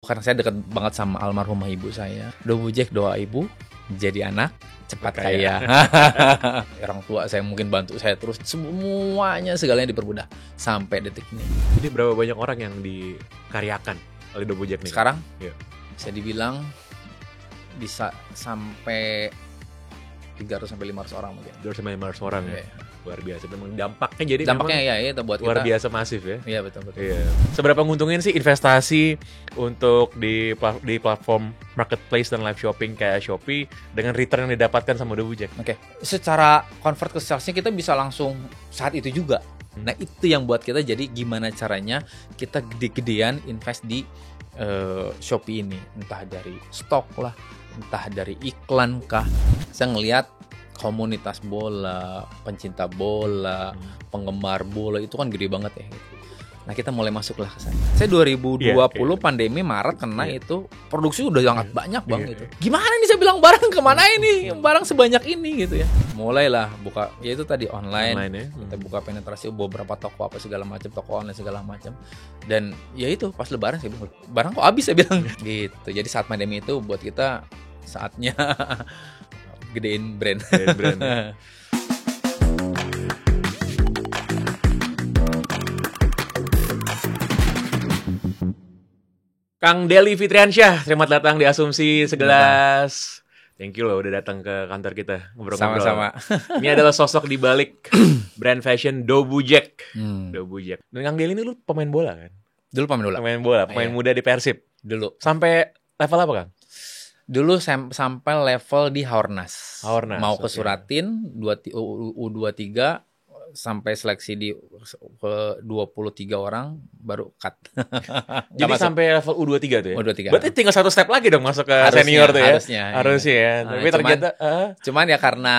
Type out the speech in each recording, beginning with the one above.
Karena saya dekat banget sama almarhumah ibu saya. Dobujek doa ibu jadi anak cepat kaya. Orang tua saya mungkin bantu saya terus, semuanya segalanya dipermudah sampai detik ini. Jadi berapa banyak orang yang dikaryakan oleh Dobujek nih? Sekarang ya. Bisa dibilang bisa sampai 300-500 orang mungkin. 200-500 orang ya. Luar biasa. Memang dampaknya jadi ya itu buat luar kita biasa masif ya. Iya betul. Iya. Seberapa nguntungin sih investasi untuk di platform marketplace dan live shopping kayak Shopee dengan return yang didapatkan sama Dobujek? Oke. Secara convert ke salesnya kita bisa langsung saat itu juga. Nah itu yang buat kita jadi gimana caranya kita gede-gedean invest di Shopee ini, entah dari stok lah, entah dari iklan kah. Saya ngelihat komunitas bola, pencinta bola, penggemar bola itu kan gede banget ya gitu. Nah kita mulai masuklah ke sana. Saya 2020 pandemi Maret kena itu produksi udah sangat banyak bang gitu. Gimana nih saya bilang barang kemana ini, barang sebanyak ini gitu ya. Mulailah buka, ya itu tadi online ya. Kita buka penetrasi beberapa toko apa segala macam, toko online segala macam. Dan ya itu pas Lebaran saya bilang barang kok habis saya bilang gitu. Jadi saat pandemi itu buat kita saatnya gedein brand. Ya. Kang Deli Fitriansyah, selamat datang di Asumsi Segelas. Thank you loh udah datang ke kantor kita ngobrol-ngobrol. Sama-sama. Ini adalah sosok di balik brand fashion Dobujek. Dobujek. Dan Kang Deli ini lu pemain bola kan? Dulu pemain bola. Pemain muda di Persib. Dulu. Sampai level apa, Kang? Dulu sampai level di Haornas. Mau ke Suratin U23 sampai seleksi di ke 23 orang baru cut. Jadi sampai level U23 tuh ya? U23. Berarti tinggal satu step lagi dong masuk ke senior tuh ya? Harusnya ya. Tapi ternyata cuman ya karena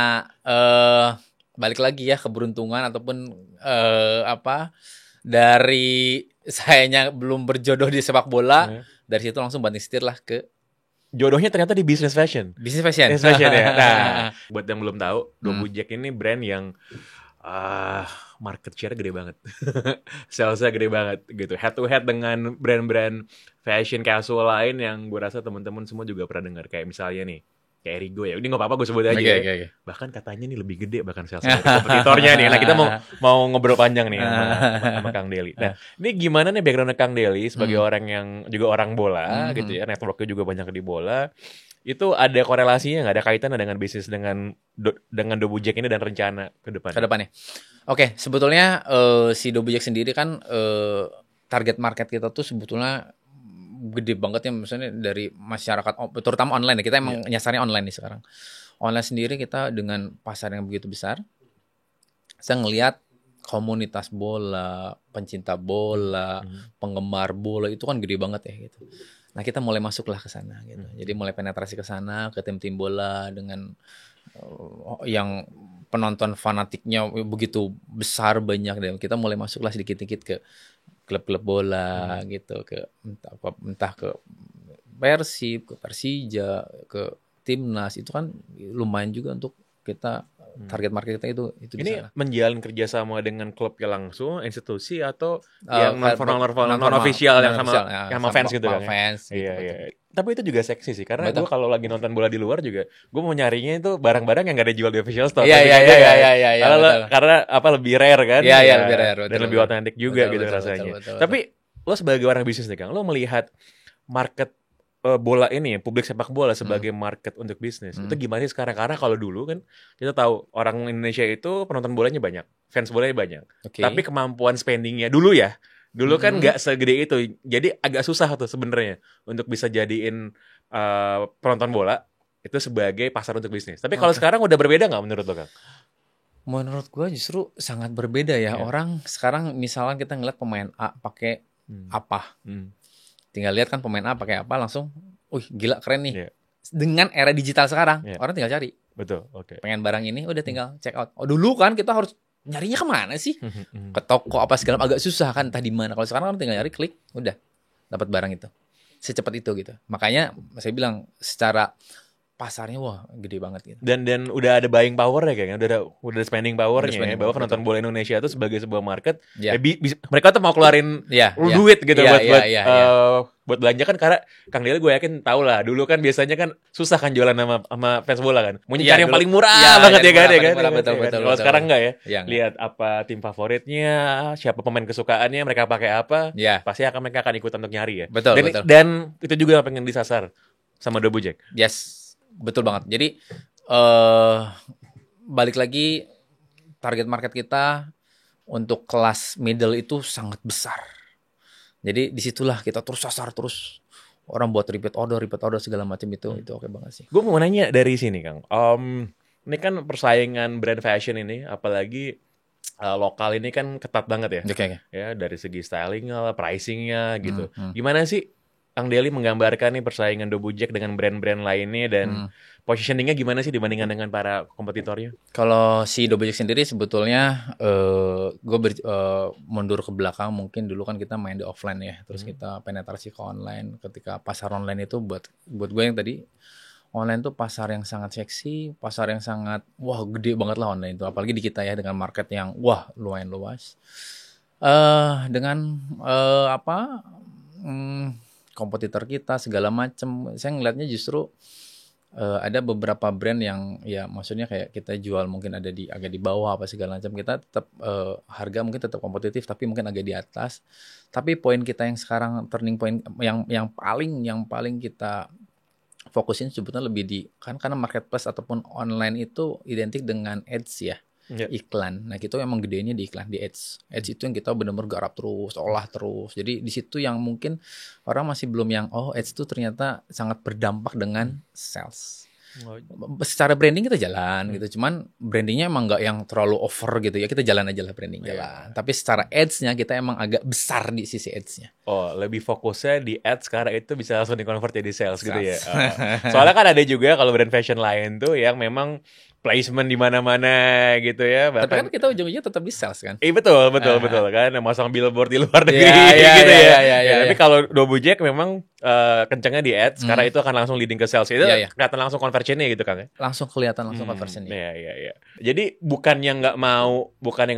balik lagi ya keberuntungan ataupun dari sayanya belum berjodoh di sepak bola, dari situ langsung banting setir lah ke jodohnya ternyata di business fashion. Business fashion ya. Nah, buat yang belum tahu, Dobujek ini brand yang market share gede banget. Salesnya gede banget gitu. Head to head dengan brand-brand fashion casual lain yang gue rasa teman-teman semua juga pernah dengar. Kayak misalnya nih, kayak Erigo ya. Ini nggak apa-apa gue sebut aja. Okay. Bahkan katanya nih lebih gede bahkan salesnya dari kompetitornya nih. Nah kita mau ngobrol panjang nih sama Kang Deli. Nah ini gimana nih background Kang Deli sebagai orang yang juga orang bola gitu ya. Networknya juga banyak di bola. Itu ada korelasinya nggak, ada kaitannya dengan bisnis dengan Dobujek ini dan rencana ke depannya? Oke, sebetulnya si Dobujek sendiri kan target market kita tuh sebetulnya gede banget ya, misalnya dari masyarakat terutama online ya. Kita emang nyasarnya online nih sekarang. Online sendiri kita dengan pasar yang begitu besar. Saya ngelihat komunitas bola, pencinta bola, penggemar bola itu kan gede banget ya gitu. Nah kita mulai masuklah ke sana gitu. Jadi mulai penetrasi ke sana, ke tim-tim bola dengan yang penonton fanatiknya begitu besar banyak, dan kita mulai masuklah sedikit-sedikit ke klub-klub bola gitu, ke entah ke Persib, ke Persija, ke Timnas, itu kan lumayan juga untuk kita target market kita itu ini disana. Menjalin kerjasama dengan klubnya langsung, institusi atau yang non official yang sama fans gitu kan? Fans. Iya. Tapi itu juga seksi sih, karena gue kalau lagi nonton bola di luar juga, gue mau nyarinya itu barang-barang yang gak ada jual di official store. Iya. Karena lebih rare kan? Iya, lebih rare. Dan lebih otentik juga gitu rasanya. Tapi lo sebagai orang bisnis nih Kang, lo melihat market bola ini, publik sepak bola sebagai market untuk bisnis, itu gimana sih sekarang? Karena kalau dulu kan kita tahu orang Indonesia itu penonton bolanya banyak, fans bolanya banyak, tapi kemampuan spendingnya dulu kan nggak segede itu, jadi agak susah tuh sebenarnya untuk bisa jadiin penonton bola itu sebagai pasar untuk bisnis. Tapi kalau sekarang udah berbeda nggak menurut lo Kang? Menurut gue justru sangat berbeda ya. Orang sekarang misalnya kita ngeliat pemain A pakai apa, tinggal lihat kan pemain A pakai apa langsung, gila keren nih. Dengan era digital sekarang, orang tinggal cari. Betul, oke. Pengen barang ini, udah tinggal check out. Dulu kan kita harus nyarinya kemana sih? Ke toko apa segala, agak susah kan, entah di mana. Kalau sekarang kan tinggal nyari, klik, udah dapat barang itu. Secepat itu gitu. Makanya saya bilang secara pasarnya gede banget gitu. Dan udah ada buying power ya kayaknya, udah spending powernya ya, bahwa penonton bola Indonesia itu sebagai sebuah market, mereka tuh mau keluarin duit gitu buat buat belanja kan, karena Kang Deli gue yakin tau lah, dulu kan biasanya kan susah kan jualan sama fans bola kan, mau cari yang paling murah banget ya kan, betul. Kalau sekarang enggak ya, Ya, lihat apa tim favoritnya, siapa pemain kesukaannya, mereka pakai apa, pasti mereka akan ikutan untuk nyari ya. Betul. Dan itu juga yang pengen disasar sama Dobujek. Yes, betul banget. Jadi balik lagi, target market kita untuk kelas middle itu sangat besar. Jadi disitulah kita terus sasar, terus orang buat repeat order segala macam itu oke banget sih. Gue mau nanya dari sini Kang, ini kan persaingan brand fashion ini, apalagi lokal ini kan ketat banget ya. Okay. Ya dari segi stylingnya, pricingnya gitu. Gimana sih Kang Deli menggambarkan nih persaingan Dobujek dengan brand-brand lainnya, dan positioningnya gimana sih dibandingkan dengan para kompetitornya? Kalau si Dobujek sendiri sebetulnya gue mundur ke belakang, mungkin dulu kan kita main di offline ya, terus kita penetrasi ke online. Ketika pasar online itu buat gue yang tadi, online tuh pasar yang sangat seksi, pasar yang sangat gede banget lah online itu, apalagi di kita ya dengan market yang lumayan luas. Dengan kompetitor kita segala macam, saya ngelihatnya justru ada beberapa brand yang ya maksudnya kayak kita jual mungkin ada agak di bawah apa segala macam, kita tetap harga mungkin tetap kompetitif tapi mungkin agak di atas. Tapi poin kita yang sekarang turning point yang paling kita fokusin sebetulnya lebih di karena marketplace ataupun online itu identik dengan ads ya. Iklan. Nah, kita emang gedenya di iklan, di ads. Ads itu yang kita benar-benar garap terus, olah terus. Jadi di situ yang mungkin orang masih belum yang ads itu ternyata sangat berdampak dengan sales. Secara branding kita jalan gitu, cuman brandingnya emang nggak yang terlalu over gitu ya, kita jalan aja lah branding jalan. Tapi secara ads-nya kita emang agak besar di sisi ads-nya. Lebih fokusnya di ads karena itu bisa langsung di-convert jadi sales gitu ya. Soalnya kan ada juga kalau brand fashion lain tuh yang memang placement di mana-mana gitu ya. Bahkan, tapi kan kita ujung-ujungnya tetap di sales kan. Betul kan, masang billboard di luar negeri gitu ya. Tapi kalau Dobujek memang kencangnya di ads karena itu akan langsung leading ke sales. Itu kelihatan langsung conversionnya gitu Kang ya. Langsung kelihatan conversionnya. Iya. Jadi bukannya nggak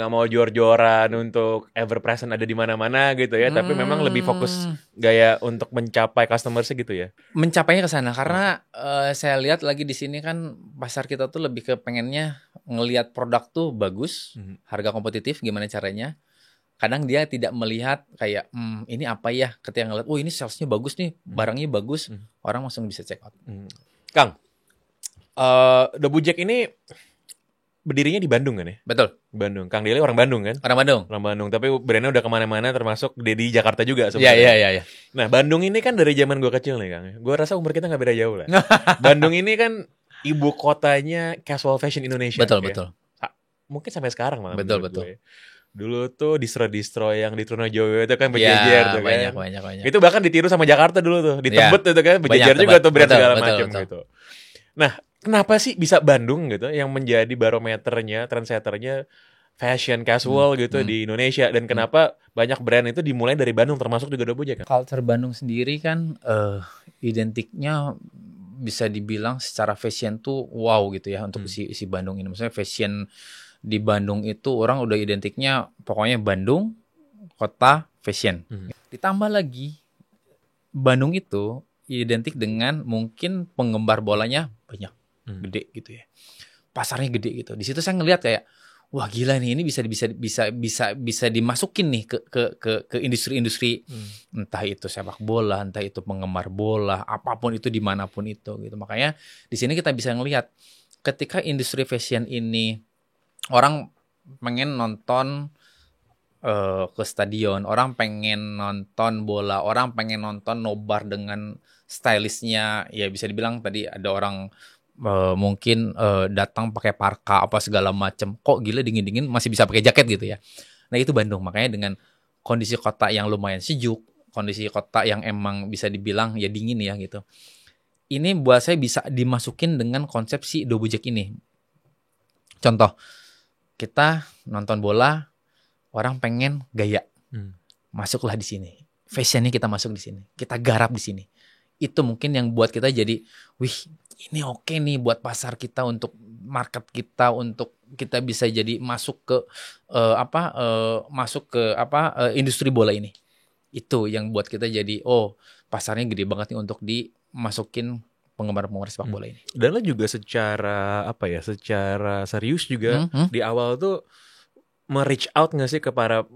mau jor-joran untuk ever present ada di mana-mana gitu ya, tapi memang lebih fokus gaya untuk mencapai customer gitu ya. Mencapainya ke sana karena saya lihat lagi di sini kan pasar kita tuh lebih ke pengennya ngelihat produk tuh bagus, harga kompetitif, gimana caranya. Kadang dia tidak melihat kayak ini apa ya, ketika ngeliat ini salesnya bagus nih, barangnya bagus, orang langsung bisa check out. Kang, Dobujek ini berdirinya di Bandung kan ya? Betul. Bandung. Kang Deli orang Bandung kan? Orang Bandung. Tapi brandnya udah kemana-mana, termasuk di Jakarta juga sebenarnya. Iya. Nah, Bandung ini kan dari zaman gue kecil nih Kang. Gue rasa umur kita nggak beda jauh lah. Bandung ini kan ibu kotanya casual fashion Indonesia. Betul. Mungkin sampai sekarang malah. Betul. Gue. Dulu tuh distro yang di Trunojoyo itu kan berjejer tuh kan. Banyak. Itu bahkan ditiru sama Jakarta dulu tuh. Di Tebet itu kan berjejer juga tuh brand segala macam gitu. Nah, kenapa sih bisa Bandung gitu yang menjadi barometernya, trendsetternya fashion casual gitu di Indonesia, dan kenapa banyak brand itu dimulai dari Bandung termasuk juga Dobujek kan? Culture Bandung sendiri kan identiknya bisa dibilang secara fashion tuh gitu ya untuk si Bandung ini. Maksudnya fashion di Bandung itu orang udah identiknya pokoknya Bandung kota fashion. Ditambah lagi Bandung itu identik dengan mungkin penggemar bolanya banyak, gede gitu ya. Pasarnya gede gitu. Di situ saya ngelihat kayak wah gila nih, ini bisa dimasukin nih ke industri-industri, entah itu sepak bola, entah itu penggemar bola, apapun itu dimanapun itu gitu. Makanya di sini kita bisa ngelihat ketika industri fashion ini orang pengen nonton ke stadion, orang pengen nonton bola, orang pengen nonton nobar dengan stylishnya, ya bisa dibilang tadi ada orang mungkin datang pakai parka apa segala macam, kok gila dingin masih bisa pakai jaket gitu ya. Nah itu Bandung. Makanya dengan kondisi kota yang lumayan sejuk, kondisi kota yang emang bisa dibilang ya dingin ya gitu, ini buat saya bisa dimasukin dengan konsep si Dobujek ini. Contoh, kita nonton bola, orang pengen gaya, masuklah di sini. Fashionnya kita masuk di sini, kita garap di sini. Itu mungkin yang buat kita jadi, wih ini oke nih buat pasar kita, untuk market kita, untuk kita bisa jadi masuk ke industri bola ini. Itu yang buat kita jadi pasarnya gede banget nih untuk dimasukin penggemar-penggemar sepak bola ini. Dan lo juga secara serius juga di awal tuh reach out nggak sih ke para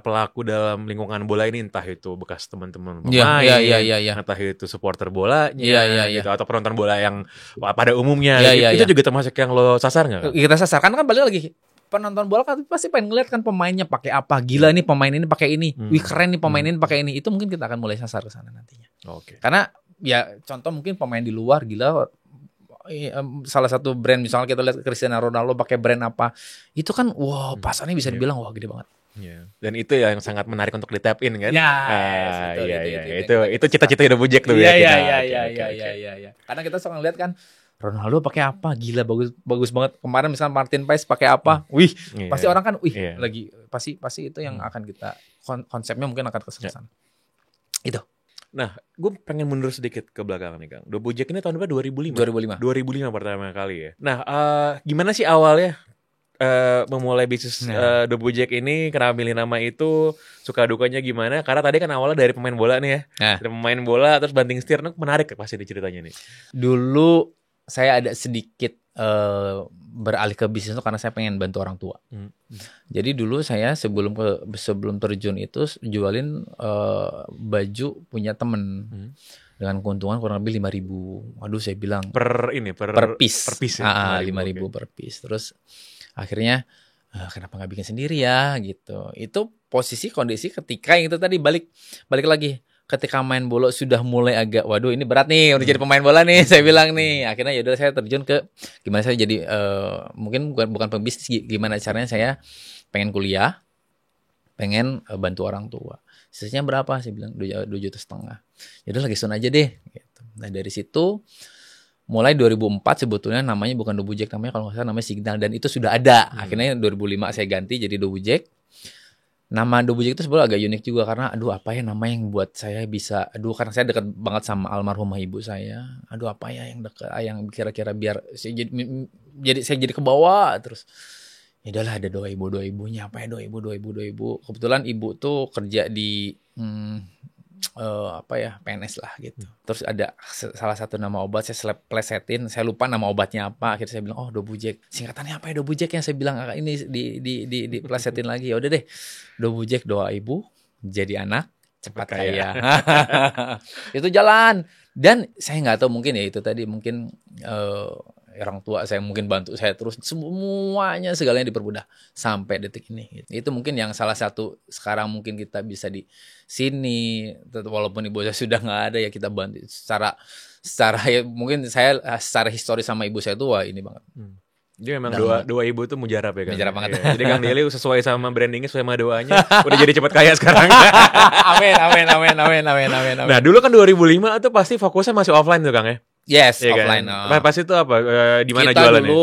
pelaku dalam lingkungan bola ini, entah itu bekas teman-teman pemain, entah itu supporter bolanya, gitu, atau penonton bola yang pada umumnya, itu juga termasuk yang lo sasar nggak? Kita sasar, kan balik lagi penonton bola kan pasti pengen ngeliat kan pemainnya pakai apa, gila nih pemain ini pakai ini, wih keren nih pemain ini pakai ini, itu mungkin kita akan mulai sasar ke sana nantinya. Karena ya contoh mungkin pemain di luar gila. Salah satu brand misalnya kita lihat Cristiano Ronaldo pakai brand apa, itu kan pasarnya bisa dibilang wah gede banget. Dan itu yang sangat menarik untuk di tap in kan? Itu cita-cita hidup Bujek tuh. Iya. Karena kita suka ngeliat kan Ronaldo pakai apa, gila bagus banget. Kemarin misalnya Martin Paes pakai apa, pasti orang kan lagi pasti itu yang akan kita konsepnya mungkin akan ke sana. Itu. Nah, gue pengen mundur sedikit ke belakang nih Kang. Dobujek ini tahun berapa? 2005 pertama kali ya. Nah, gimana sih awalnya memulai bisnis Dobujek ini? Kenapa milih nama itu? Suka dukanya gimana? Karena tadi kan awalnya dari pemain bola nih ya. Dari pemain bola terus banting setir, menarik pasti ceritanya nih. Dulu saya ada sedikit beralih ke bisnis itu karena saya pengen bantu orang tua. Jadi dulu saya sebelum terjun itu jualin baju punya temen dengan keuntungan kurang lebih 5.000. Waduh, saya bilang per piece. Ya? 5.000 per piece. Terus akhirnya kenapa nggak bikin sendiri ya gitu. Itu posisi kondisi ketika yang itu tadi balik lagi. Ketika main bola sudah mulai agak, waduh ini berat nih, udah jadi pemain bola nih, saya bilang nih. Akhirnya yaudah saya terjun ke gimana saya jadi, mungkin bukan pembisnis, gimana caranya saya pengen kuliah, pengen bantu orang tua. Sisanya berapa? Saya bilang 2,5 juta. Yaudah lagi sun aja deh. Gitu. Nah dari situ, mulai 2004 sebetulnya namanya bukan Dobujek, namanya kalau nggak salah namanya Signal, dan itu sudah ada. Akhirnya 2005 saya ganti jadi Dobujek. Nama Dobujek itu sebenarnya agak unik juga karena apa ya nama yang buat saya bisa, karena saya dekat banget sama almarhumah ibu saya. Apa ya yang dekat, yang kira-kira biar saya jadi ke bawah terus. Ya udahlah ada doa ibunya, apa ya doa ibu. Kebetulan ibu tuh kerja di PNS lah gitu. Terus ada salah satu nama obat saya plesetin, saya lupa nama obatnya apa. Akhirnya saya bilang Dobujek. Singkatannya apa ya Dobujek, yang saya bilang ini di plesetin lagi. Ya udah deh. Dobujek, doa ibu jadi anak cepat kaya. Itu jalan. Dan saya nggak tahu, mungkin ya itu tadi mungkin orang tua saya mungkin bantu saya terus, semuanya segalanya dipermudah sampai detik ini gitu. Itu mungkin yang salah satu sekarang mungkin kita bisa di sini, walaupun ibu saya sudah nggak ada ya kita bantu secara ya, mungkin saya secara historis sama ibu saya tuh ini banget. Dia memang doa ibu tuh mujarab ya kan. Mujarab banget. Jadi Kang Deli sesuai sama brandingnya, sesuai sama doanya udah jadi cepat kaya sekarang. Amin. Nah dulu kan 2005 tuh pasti fokusnya masih offline tuh Kang ya. Yes, ya offline. Kan? Pas itu apa? Di mana kita jualannya? Kita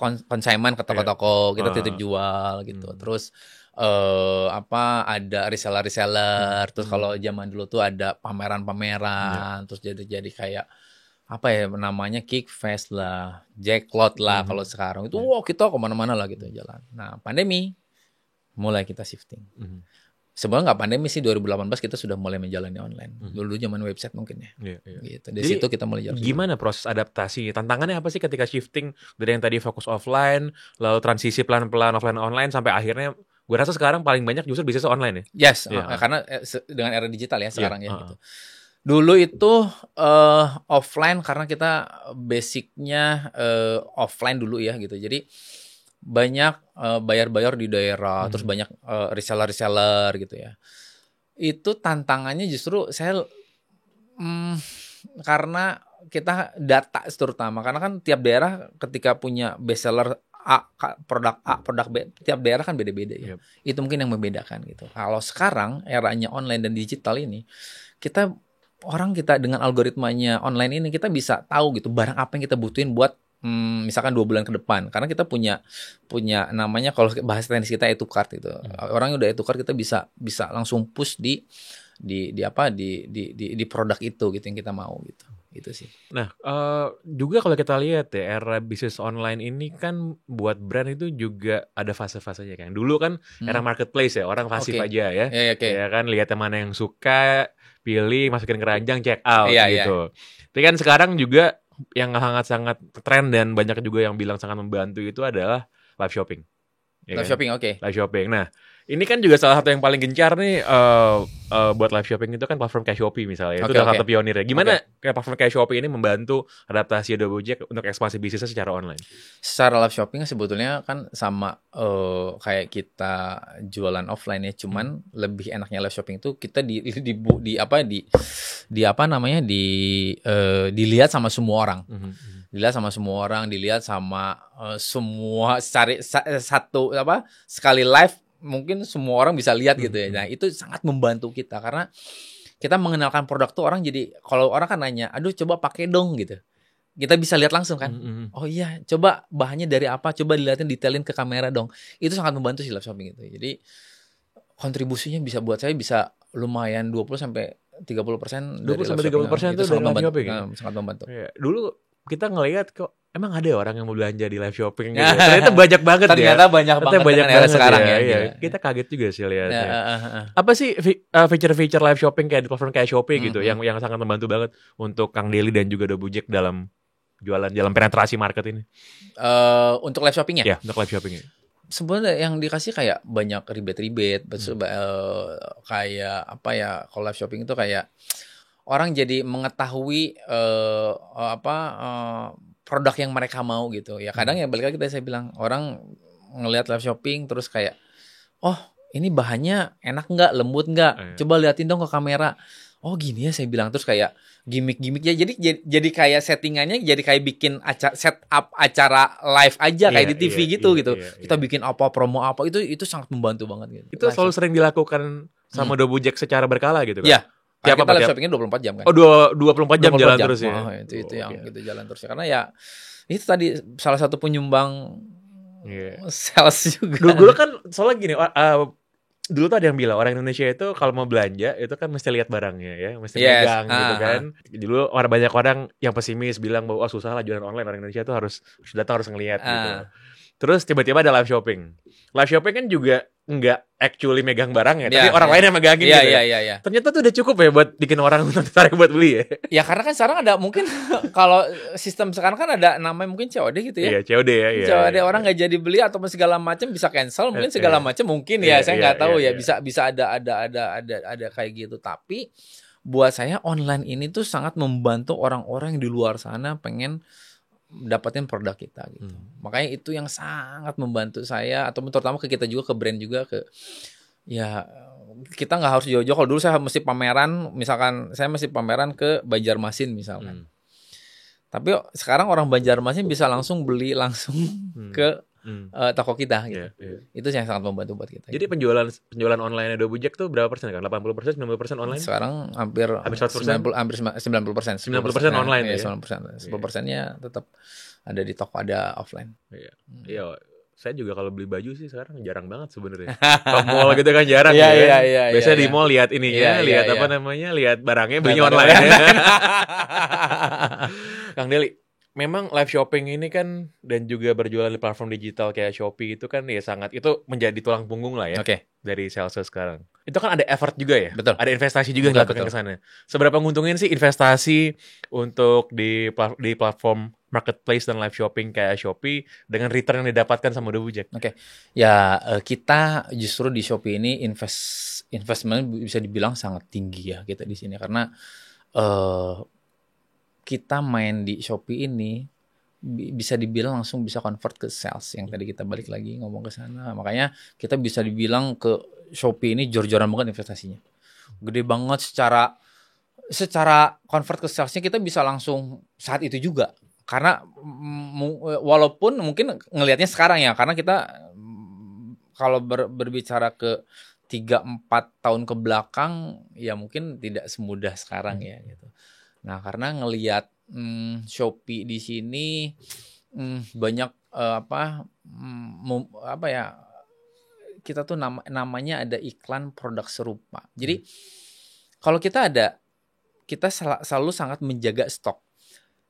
dulu konsignment ke toko-toko, kita titip jual gitu. Terus ada reseller. Terus kalau zaman dulu tuh ada pameran. Terus jadi kayak namanya Kickfest lah, Jacklot lah kalau sekarang itu kita kemana-mana lah gitu jalan. Nah pandemi mulai kita shifting. Sebenarnya nggak pandemi sih, 2018 kita sudah mulai menjalani online. Dulu zaman website mungkin ya. Gitu. Dari situ kita mulai jalan. Gimana proses adaptasi? Tantangannya apa sih ketika shifting dari yang tadi fokus offline, lalu transisi pelan-pelan offline online sampai akhirnya gue rasa sekarang paling banyak justru bisnis online ya? Yes, karena dengan era digital ya sekarang gitu. Dulu itu offline karena kita basicnya offline dulu ya gitu. Jadi banyak bayar-bayar di daerah, terus banyak reseller gitu ya. Itu tantangannya justru saya karena kita data terutama, karena kan tiap daerah ketika punya bestseller produk B, tiap daerah kan beda-beda ya. Itu mungkin yang membedakan gitu. Kalau sekarang eranya online dan digital ini, kita dengan algoritmanya online ini kita bisa tahu gitu barang apa yang kita butuhin buat misalkan 2 bulan ke depan, karena kita punya namanya kalau bahasa teknis kita e-to-cart itu. Orang yang udah e-to-cart kita bisa langsung push di produk itu gitu yang kita mau gitu. Itu sih. Nah, juga kalau kita lihat ya, era bisnis online ini kan buat brand itu juga ada fase-fasenya kan. Dulu kan era marketplace ya, orang pasif aja ya. Ya kan, lihat yang mana yang suka, pilih, masukin keranjang, check out gitu. Tapi kan sekarang juga yang sangat-sangat tren dan banyak juga yang bilang sangat membantu itu adalah live shopping. Ya live shopping, live shopping. Nah, ini kan juga salah satu yang paling gencar nih buat live shopping itu kan platform kayak Shopee misalnya. Itu salah satu pionirnya. Gimana kayak platform kayak Shopee ini membantu adaptasi Adobe Gojek untuk ekspansi bisnisnya secara online? Secara live shopping sebetulnya kan sama kayak kita jualan offline ya, cuman lebih enaknya live shopping itu kita dilihat sama semua orang. Dilihat sama semua orang, dilihat sama semua sekali live mungkin semua orang bisa lihat gitu ya. Nah, itu sangat membantu kita karena kita mengenalkan produk tuh orang jadi kalau orang kan nanya, "Aduh, coba pakai dong," gitu. Kita bisa lihat langsung kan. Oh iya, coba bahannya dari apa? Coba dilihatin detailin ke kamera dong. Itu sangat membantu sih live shopping itu. Jadi kontribusinya bisa buat saya bisa lumayan 20 sampai 30%. 20 sampai 30% itu dari live shopping ya? Sangat membantu. Ya, dulu kita ngelihat kok emang ada orang yang mau belanja di live shopping gitu. Ternyata banyak banget Ternyata banyak banget sekarang ya. Kita kaget juga sih lihatnya. Apa sih feature-feature live shopping kayak di platform kayak Shopee gitu yang sangat membantu banget untuk Kang Deli dan juga Adobe Gojek dalam jualan, dalam penetrasi market ini? Untuk live shopping ya? Ya, untuk live shopping. Sebenarnya yang dikasih kayak banyak ribet-ribet, kayak apa ya? Kalau live shopping itu kayak orang jadi mengetahui produk yang mereka mau gitu. Ya kadang ya balik lagi tadi saya bilang, orang ngelihat live shopping terus kayak, oh ini bahannya enak nggak, lembut nggak, coba liatin dong ke kamera. Oh gini ya saya bilang, terus kayak gimmick ya, jadi kayak settingannya jadi kayak bikin setup acara live aja kayak di TV gitu. Kita bikin apa, promo apa, itu sangat membantu banget gitu. Itu selalu sering dilakukan sama Adobe Gojek secara berkala gitu kan? Iya. Kita live shoppingnya 24 jam kan. Oh 24 jam jalan terus ya? Itu yang gitu jalan terus ya. Karena ya itu tadi salah satu penyumbang sales juga. Dulu kan soalnya gini, dulu tuh ada yang bilang orang Indonesia itu kalau mau belanja itu kan mesti lihat barangnya ya, mesti pegang gitu kan. Dulu banyak orang yang pesimis bilang bahwa susah lah jualan online, orang Indonesia tuh harus datang harus ngelihat gitu. Terus tiba-tiba ada live shopping. Live shopping kan juga nggak actually megang barang ya, tapi orang lain yang megangin gitu. Iya. Ternyata tuh udah cukup ya buat bikin orang tertarik buat beli ya. Ya karena kan sekarang ada mungkin kalau sistem sekarang kan ada namanya mungkin COD gitu ya. Iya, COD ya. COD orang nggak jadi beli atau segala macam bisa cancel, mungkin segala macam mungkin ya. Saya nggak tahu ya. Bisa ada kayak gitu. Tapi buat saya online ini tuh sangat membantu orang-orang yang di luar sana pengen dapetin produk kita gitu. Makanya itu yang sangat membantu saya, atau terutama ke kita juga, ke brand juga, ya kita nggak harus jauh-jauh. Kalau dulu saya mesti pameran, misalkan saya mesti pameran ke Banjarmasin misalkan. Tapi sekarang orang Banjarmasin bisa langsung beli langsung ke toko kita gitu. Itu yang sangat membantu buat kita. Jadi penjualan online Adobe Gojek tuh berapa persen kan? 80%, 90% online? Sekarang hampir 90%. 90% online ya. 90%. 10%-nya tetap ada di toko, ada offline. Iya. Saya juga kalau beli baju sih sekarang jarang banget sebenarnya. Ke mall gitu kan jarang ya. Biasanya di mall lihat ininya, lihat lihat barangnya, belinya online. Kang Deli, memang live shopping ini kan dan juga berjualan di platform digital kayak Shopee itu kan ya sangat, itu menjadi tulang punggung lah ya dari sales sekarang. Itu kan ada effort juga ya? Betul. Ada investasi juga yang dilakukan ke sana. Seberapa nguntungin sih investasi untuk di platform marketplace dan live shopping kayak Shopee dengan return yang didapatkan sama Adobe Gojek? Ya kita justru di Shopee ini investment bisa dibilang sangat tinggi ya kita di sini, karena kita main di Shopee ini bisa dibilang langsung bisa convert ke sales, yang tadi kita balik lagi ngomong ke sana. Makanya kita bisa dibilang ke Shopee ini jor-joran banget investasinya. Gede banget secara convert ke salesnya, kita bisa langsung saat itu juga. Karena walaupun mungkin ngelihatnya sekarang ya, karena kita kalau berbicara ke 3-4 tahun ke belakang ya mungkin tidak semudah sekarang ya gitu. Nah, karena ngelihat Shopee di sini banyak kita tuh namanya ada iklan produk serupa. Jadi kalau kita ada kita selalu sangat menjaga stok.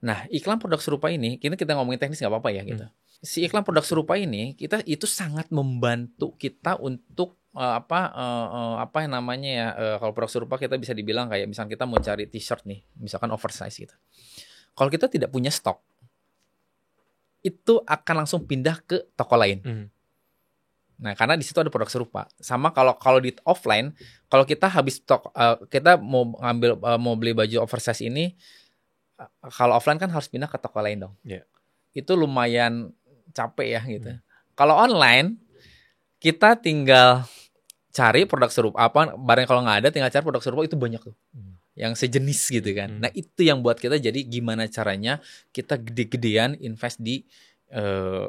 Nah, iklan produk serupa ini, kita ngomongin teknis nggak apa-apa ya gitu. Si iklan produk serupa ini, kita itu sangat membantu kita untuk apa yang namanya ya, kalau produk serupa kita bisa dibilang kayak misalnya kita mau cari t-shirt nih, misalkan oversize gitu. Kalau kita tidak punya stok, itu akan langsung pindah ke toko lain. Nah, karena di situ ada produk serupa. Sama kalau di offline, kalau kita habis stok, kita mau beli baju oversize ini, kalau offline kan harus pindah ke toko lain dong. Yeah. Itu lumayan capek ya gitu. Kalau online, kita tinggal cari produk serupa barang kalau nggak ada, tinggal cari produk serupa, itu banyak tuh. Yang sejenis gitu kan. Nah, itu yang buat kita jadi gimana caranya kita gede-gedean invest di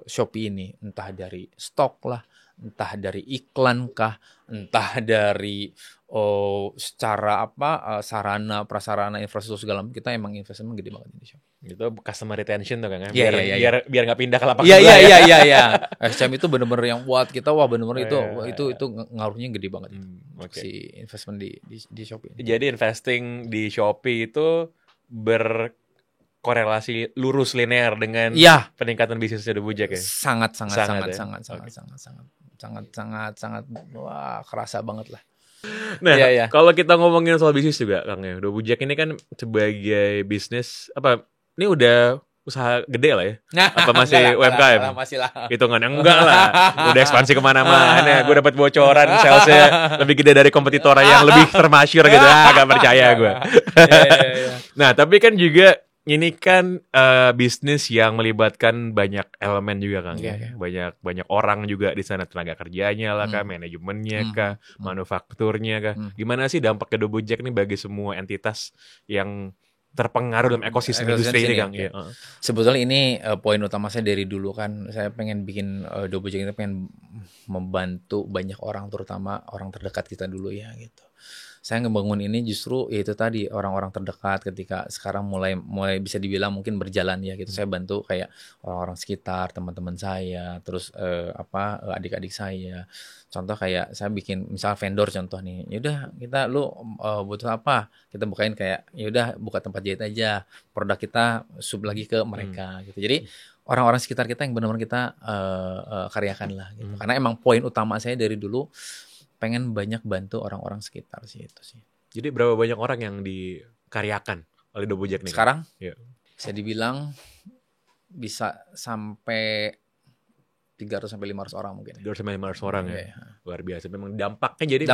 Shopee ini, entah dari stok lah, entah dari iklan kah, entah dari secara sarana prasarana infrastruktur segala macam, kita emang investment gede banget di Shopee. Itu customer retention tuh kan, biar nggak pindah ke lapak gula. Iya. SCM itu benar-benar yang buat kita benar-benar itu ngaruhnya gede banget. Si investment di Shopee. Jadi investing di Shopee itu korelasi lurus linear dengan peningkatan bisnisnya The Bujek ya. Sangat wah, kerasa banget lah. Nah, kalau kita ngomongin soal bisnis juga Kang ya, The Bujek ini kan sebagai bisnis ini udah usaha gede lah ya. Apa masih UMKM? Masih lah. Hitungannya enggak lah. Udah ekspansi kemana-mana. Gue dapat bocoran salesnya lebih gede dari kompetitor yang lebih termasyur gitu. Gak percaya gue. Nah, tapi kan juga ini kan bisnis yang melibatkan banyak elemen juga Kang. Banyak orang juga di sana, tenaga kerjanya lah kah, manajemennya kah, manufakturnya kah. Gimana sih dampak ke The Bujek nih bagi semua entitas yang terpengaruh dalam ekosistem industri ini Kang? Sebetulnya ini poin utama saya dari dulu kan, saya pengen bikin The Bujek ini, pengen membantu banyak orang, terutama orang terdekat kita dulu ya gitu. Saya ngebangun ini justru ya itu tadi, orang-orang terdekat ketika sekarang mulai bisa dibilang mungkin berjalan ya gitu. Saya bantu kayak orang-orang sekitar, teman-teman saya, terus adik-adik saya. Contoh kayak saya bikin misal vendor contoh nih. Yaudah lu butuh apa? Kita bukain kayak yaudah buka tempat jahit aja. Produk kita sub lagi ke mereka gitu. Jadi orang-orang sekitar kita yang benar-benar kita karyakan lah gitu. Karena emang poin utama saya dari dulu pengen banyak bantu orang-orang sekitar sih itu sih. Jadi berapa banyak orang yang dikaryakan oleh The Bujek nih? Sekarang? Saya dibilang bisa sampai 300-500 orang mungkin. 300-500 orang ya. Luar biasa. Memang dampaknya itu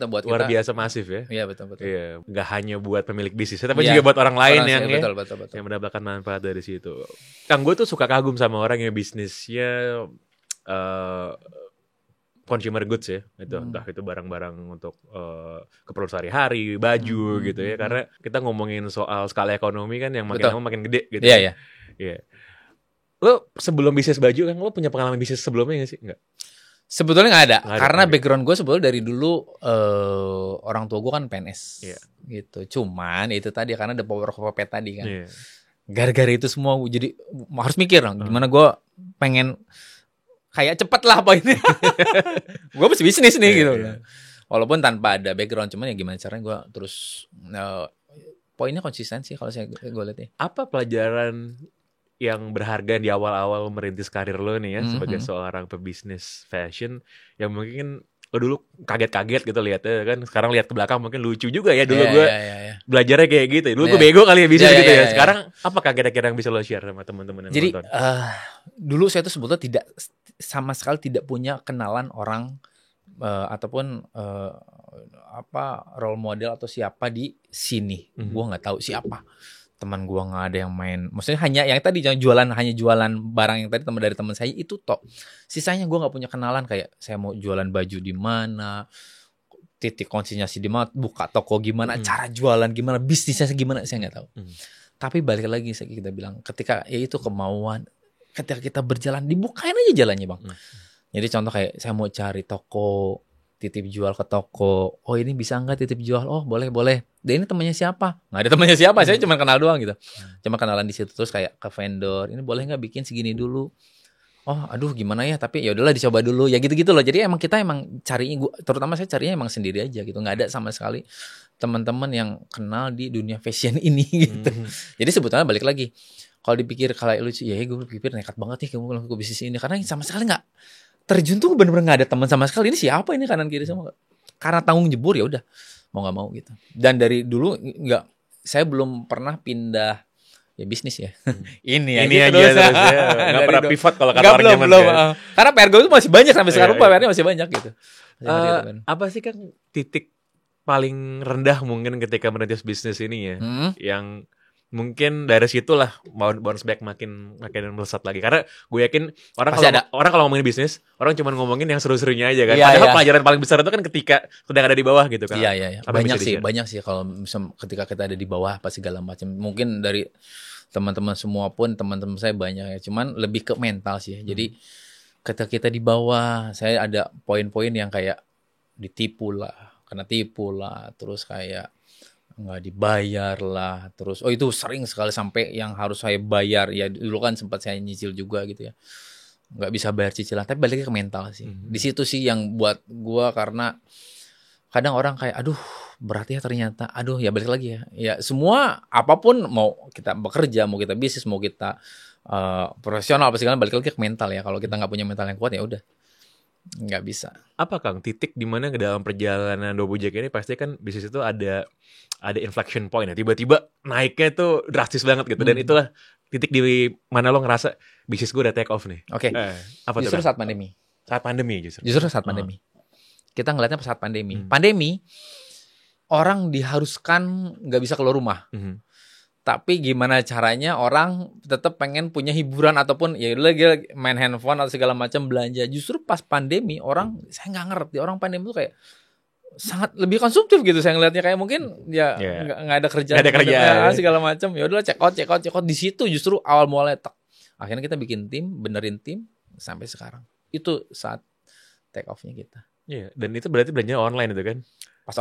buat luar biasa masif ya. Iya betul. Iya, nggak hanya buat pemilik bisnis, tapi juga buat orang lain yang betul. Yang mendapatkan manfaat dari situ. Kang, gue tuh suka kagum sama orang yang bisnisnya consumer goods ya, entah itu barang-barang untuk keperluan sehari-hari, baju gitu ya, karena kita ngomongin soal skala ekonomi kan yang makin lama makin gede gitu. Iya. Lo sebelum bisnis baju kan, lo punya pengalaman bisnis sebelumnya nggak sih? Nggak. Sebetulnya nggak ada, karena background gue sebetulnya dari dulu orang tua gue kan PNS, gitu. Cuman itu tadi karena ada power of pet tadi kan, gara-gara itu semua jadi harus mikir gimana gue pengen kayak cepet lah poinnya. Gue masih bisnis nih gitu. Walaupun tanpa ada background, cuman ya gimana caranya gue terus poinnya konsistensi kalau gue lihat ya. Apa pelajaran yang berharga di awal-awal merintis karir lo nih ya sebagai seorang pebisnis fashion yang mungkin lo dulu kaget-kaget gitu lihatnya kan, sekarang lihat ke belakang mungkin lucu juga ya dulu gue belajarnya kayak gitu. Dulu gue bego kali ya bisnis gitu ya. Sekarang apa kira-kira yang bisa lo share sama teman-teman yang nonton? Jadi dulu saya tuh sebetulnya sama sekali tidak punya kenalan orang ataupun role model atau siapa di sini. Gue nggak tahu siapa. Teman gue nggak ada yang main. Maksudnya hanya yang tadi hanya jualan barang yang tadi dari teman saya itu tok. Sisanya gue nggak punya kenalan kayak saya mau jualan baju di mana, titik konsinyasi di mana, buka toko gimana, cara jualan gimana, bisnisnya gimana, saya nggak tahu. Tapi balik lagi kita bilang ketika ya itu kemauan, ketika kita berjalan dibukain aja jalannya bang. Jadi contoh kayak saya mau cari toko, titip jual ke toko. Oh ini bisa nggak titip jual? Oh boleh. Dan ini temannya siapa? Nggak ada temannya siapa. Saya cuma kenal doang gitu. Cuma kenalan di situ terus kayak ke vendor. Ini boleh nggak bikin segini dulu? oh aduh gimana ya, tapi ya udahlah dicoba dulu ya gitu-gitu loh. Jadi emang kita carinya, terutama saya carinya emang sendiri aja gitu, nggak ada sama sekali teman-teman yang kenal di dunia fashion ini gitu. Jadi sebetulnya balik lagi, kalau dipikir kalau lucu ya gue pikir nekat banget nih kamu ngelakuin bisnis ini, karena sama sekali nggak terjun tuh, bener-bener nggak ada teman sama sekali. Ini siapa ini kanan kiri semua, karena tanggung jebur ya udah mau nggak mau gitu. Dan dari dulu nggak, saya belum pernah pindah ya bisnis ya. Ini aja gitu terus ya. Nggak pernah pivot kalau kata orang zaman belum. Karena PR-gue itu masih banyak sampai sekarang, PR-nya masih banyak gitu. Apa sih Kang titik paling rendah mungkin ketika merintis bisnis ini ya, yang mungkin dari situlah bounce back makin melesat lagi. Karena gue yakin orang kalau ngomongin bisnis, orang cuma ngomongin yang seru-serunya aja kan. Padahal pelajaran paling besar itu kan ketika sedang ada di bawah gitu kan. Iya. Banyak sih kalau ketika kita ada di bawah apa segala macam. Mungkin dari teman-teman semua pun, teman-teman saya banyak ya. Cuman lebih ke mental sih. Jadi ketika kita di bawah, saya ada poin-poin yang kayak kena tipu lah, terus kayak nggak dibayar lah, terus itu sering sekali sampai yang harus saya bayar ya. Dulu kan sempat saya nyicil juga gitu ya, nggak bisa bayar cicilan. Tapi baliknya ke mental sih. Di situ sih yang buat gua, karena kadang orang kayak aduh berat ya ternyata, aduh ya balik lagi ya semua apapun, mau kita bekerja, mau kita bisnis, mau kita profesional apa segala, balik lagi ke mental ya. Kalau kita nggak punya mental yang kuat ya udah nggak bisa. Apa Kang titik di mana ke dalam perjalanan Dobujek ini pasti kan bisnis itu ada inflection point ya, tiba-tiba naiknya tuh drastis banget gitu. Dan itulah titik di mana lo ngerasa bisnis gue udah take off nih. Oke. Apa justru saat pandemi. Justru saat pandemi. Kita ngelihatnya saat pandemi. Pandemi orang diharuskan nggak bisa keluar rumah. Tapi gimana caranya orang tetap pengen punya hiburan ataupun ya lagi main handphone atau segala macam, belanja. Justru pas pandemi orang, saya nggak ngerti, orang pandemi tuh kayak sangat lebih konsumtif gitu. Saya ngelihatnya kayak mungkin ya nggak ada kerjaan segala macam. Ya udahlah check out di situ justru awal mulai akhirnya kita bikin tim, benerin tim sampai sekarang. Itu saat take off-nya kita. Iya, dan itu berarti belanja online itu kan? Pas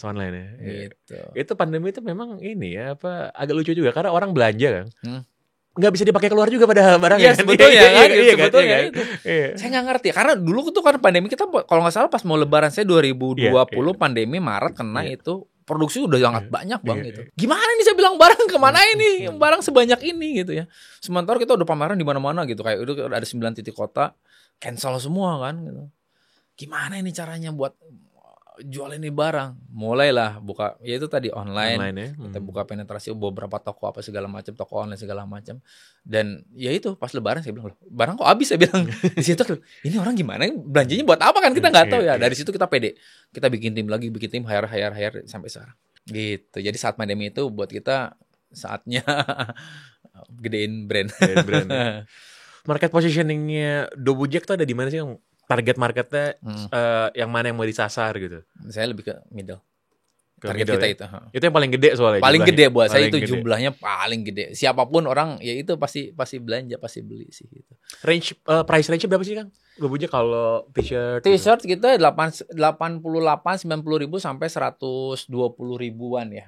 online ya. Gitu. Itu pandemi itu memang ini ya agak lucu juga karena orang belanja kan. Nggak bisa dipakai keluar juga padahal barangnya. Iya sebetulnya kan. Sebetulnya itu. Saya nggak ngerti karena dulu tuh kan pandemi kita kalau nggak salah pas mau lebaran saya 2020 pandemi Maret kena itu produksi udah sangat banyak bang gitu. Gimana nih saya bilang barang kemana ini? Barang sebanyak ini gitu ya. Sementara kita udah pameran di mana-mana gitu, kayak udah ada 9 titik kota cancel semua kan gitu. Gimana ini caranya buat jual ini barang? Mulailah buka ya itu tadi online ya. Kita buka penetrasi beberapa toko apa segala macam, toko online segala macam. Dan ya itu pas lebaran saya bilang, loh, barang kok habis, saya bilang. Di situ ini orang gimana belanjanya buat apa kan kita nggak tahu ya. Dari situ kita pede. Kita bikin tim lagi, hire sampai sekarang. Gitu. Jadi saat pandemi itu buat kita saatnya gedein brand. Market positioningnya Dobujek tuh ada di mana sih? Target marketnya yang mana yang mau disasar gitu? Saya lebih ke middle. Target kita ya? Itu yang paling gede soalnya. Paling gede buat saya itu jumlahnya paling gede. Siapapun orang ya itu pasti belanja, pasti beli sih gitu. Range price range berapa sih Kang? Dobujek kalau t-shirt kita 90 ribu sampai 120 ribuan ya.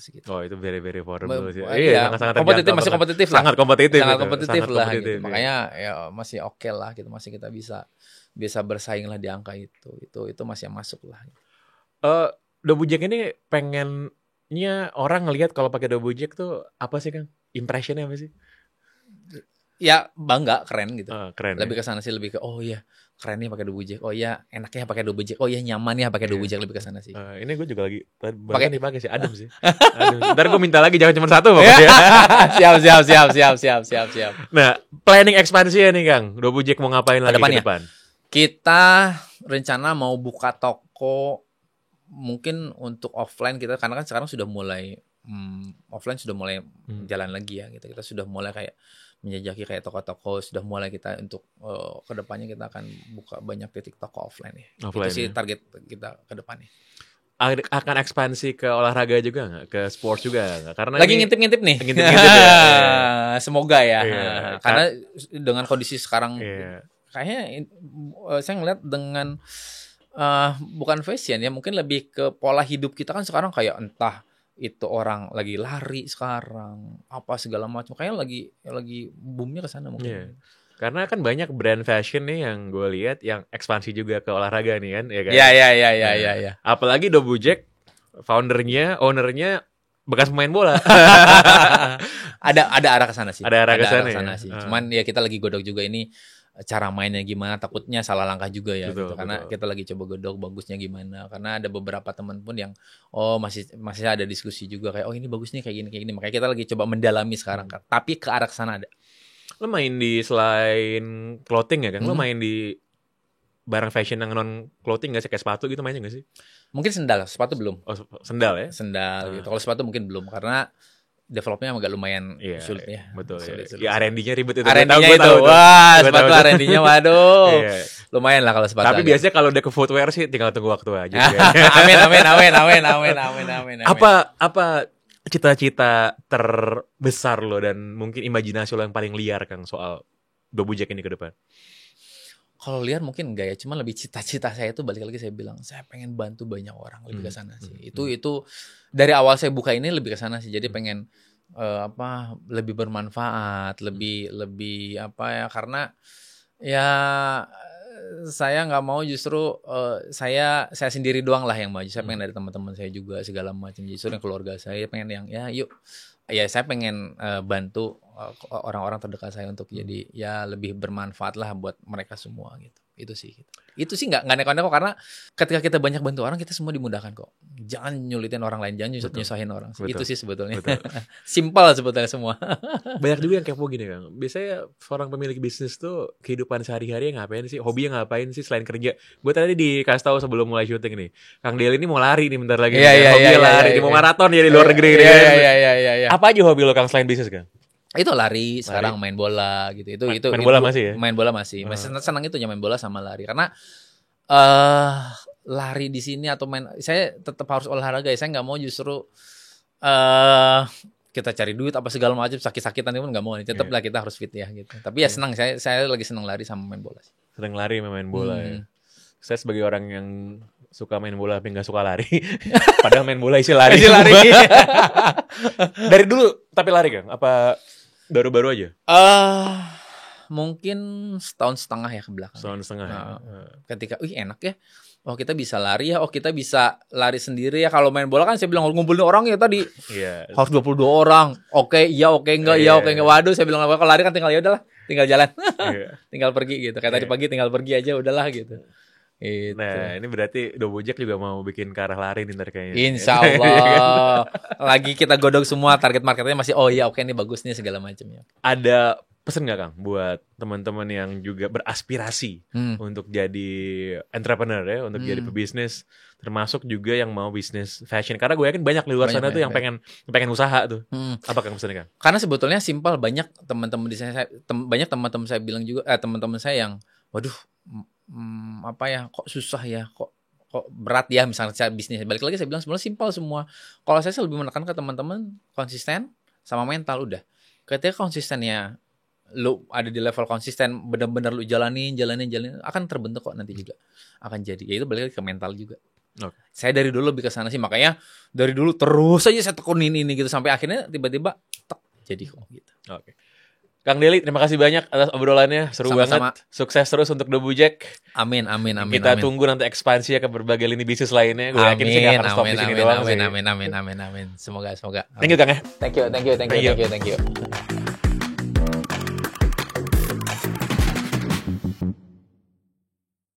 Gitu. Oh itu very affordable sih. Iya, sangat kompetitif, masih kompetitif lah. Sangat kompetitif lah. Gitu. Makanya ya masih oke lah gitu, masih kita bisa bersaing lah di angka itu. Itu masih masuk lah. Dobujek ini pengennya orang ngelihat kalau pakai Dobujek tuh apa sih Kang? Impressionnya apa sih? Ya bangga, keren gitu. Keren. Lebih ke sana sih, lebih ke oh iya keren nih pakai Dobujek. Oh iya enaknya pakai Dobujek. Oh iya nyaman ya pakai Dobujek, lebih ke sana sih. Ini gue juga lagi pakai sih, adem sih. Ntar gue minta lagi jangan cuma satu pokoknya. Siap. Nah, planning ekspansi nih Kang. Dobujek mau ngapain lagi ke depan? Kita rencana mau buka toko mungkin untuk offline kita, karena kan sekarang sudah mulai offline sudah mulai jalan lagi ya gitu. Kita sudah mulai kayak menjajaki kayak toko-toko, sudah mulai kita untuk kedepannya kita akan buka banyak titik toko offline ya. Itu sih target kita kedepannya. Akan ekspansi ke olahraga juga nggak? Ke sports juga nggak? Karena lagi ngintip-ngintip nih. Ya. Semoga ya. Karena dengan kondisi sekarang kayaknya saya ngeliat dengan bukan fashion ya, mungkin lebih ke pola hidup kita kan sekarang kayak entah itu orang lagi lari sekarang apa segala macam, kayaknya lagi boomnya ke sana mungkin. Karena kan banyak brand fashion nih yang gue lihat yang ekspansi juga ke olahraga nih kan, ya kan? Iya. Apalagi Dobujek, foundernya, ownernya bekas pemain bola. ada arah ke sana sih. Ada arah ke sana sih. Cuman ya kita lagi godok juga ini cara mainnya gimana, takutnya salah langkah juga ya betul, gitu. Karena betul. kita lagi coba godok bagusnya gimana. Karena ada beberapa teman pun yang masih ada diskusi juga kayak ini bagus nih kayak gini. Makanya kita lagi coba mendalami sekarang kan. Tapi ke arah sana ada. Lo main di selain clothing ya kan? Lo main di barang fashion yang non clothing nggak sih, kayak sepatu gitu mainnya nggak sih? Mungkin sendal, sepatu belum. Oh, sendal ya? Sendal gitu. Kalau sepatu mungkin belum karena developnya agak lumayan sulit ya. Betul sulit. Ya R&D-nya ribet itu. R&D-nya itu. Wah, sepatu R&D-nya waduh. Lumayan lah kalau sepatu. Tapi biasanya kalau udah ke footwear sih tinggal tunggu waktu aja. Amin. Apa cita-cita terbesar lo dan mungkin imajinasi lo yang paling liar Kang soal Dobujek ini ke depan? Kalau liar mungkin enggak ya, cuman lebih cita-cita saya itu balik lagi saya bilang saya pengen bantu banyak orang, lebih ke sana sih. Itu dari awal saya buka ini lebih ke sana sih. Jadi pengen lebih bermanfaat, lebih karena ya saya nggak mau justru saya sendiri doang lah yang maju. Saya pengen dari teman-teman saya juga segala macam. Justru yang keluarga saya pengen yang saya pengen bantu orang-orang terdekat saya untuk jadi ya lebih bermanfaat lah buat mereka semua gitu. Itu sih nggak neko-neko karena ketika kita banyak bantu orang kita semua dimudahkan kok. Jangan nyulitin orang lain, jangan nyusahin orang. Betul. Itu sih sebetulnya. Simpel sebetulnya semua. Banyak juga yang kepo gini Kang. Biasanya seorang pemilik bisnis tuh kehidupan sehari-hari ngapain sih? Hobinya ngapain sih selain kerja? Gue tadi dikasih tahu sebelum mulai syuting nih. Kang Del ini mau lari nih bentar lagi. Hobinya lari, mau maraton ya di luar negeri. Iya. Apa aja hobi lo Kang selain bisnis Kang? Itu lari, sekarang main bola gitu. Itu main bola masih ya? Main bola masih. Masih senang itu main bola sama lari karena lari di sini atau saya tetap harus olahraga ya. Saya nggak mau justru kita cari duit apa segala macam sakit-sakitan itu nggak mau. Tetap lah kita harus fit ya gitu. Tapi ya senang saya lagi senang lari sama main bola sih. Senang lari sama main bola ya. Saya sebagai orang yang suka main bola tapi nggak suka lari. Padahal main bola isi lari. Dari dulu tapi lari Kang? Apa baru-baru aja? Mungkin setahun setengah ya ke belakang. Setahun setengah ya. Ketika, enak ya. Oh kita bisa lari ya. Oh kita bisa lari sendiri ya. Kalau main bola kan saya bilang ngumpulin orang ya tadi. Iya. Harus 22 orang. Oke, enggak. Waduh, saya bilang kalau lari kan tinggal ya udahlah, tinggal jalan. Tinggal pergi gitu. Kayak tadi pagi tinggal pergi aja udahlah gitu. Itu. Nah ini berarti Dobujek juga mau bikin ke arah lari nih ntar kayaknya. Insya Allah. Lagi kita godok semua target marketnya masih oke ini bagus nih segala macam ya. Ada pesan nggak Kang buat teman-teman yang juga beraspirasi untuk jadi entrepreneur ya, untuk jadi pebisnis, termasuk juga yang mau bisnis fashion? Karena gue yakin banyak di luar sana tuh yang pengen usaha tuh. Apa Kang pesannya Kang? Karena sebetulnya simpel, banyak teman-teman di saya banyak teman-teman saya bilang juga teman-teman saya yang waduh kok susah ya, kok berat ya misalnya saya bisnis. Balik lagi saya bilang sebenarnya simpel semua. Kalau saya lebih menekan ke teman-teman konsisten sama mental udah. Ketika konsistennya lu ada di level konsisten, benar-benar lu jalanin akan terbentuk kok nanti juga akan jadi. Ya itu balik lagi ke mental juga. Okay. Saya dari dulu lebih ke sana sih, makanya dari dulu terus aja saya tekunin ini gitu sampai akhirnya tiba-tiba jadi kok gitu. Oke. Kang Deli, terima kasih banyak atas obrolannya, seru banget. Sukses terus untuk Dobujek. Amin. Kita tunggu nanti ekspansi ke berbagai lini bisnis lainnya. Gue yakin sih gak akan stop di sini doang. Amin. Semoga. Thank you Kang ya. Thank you.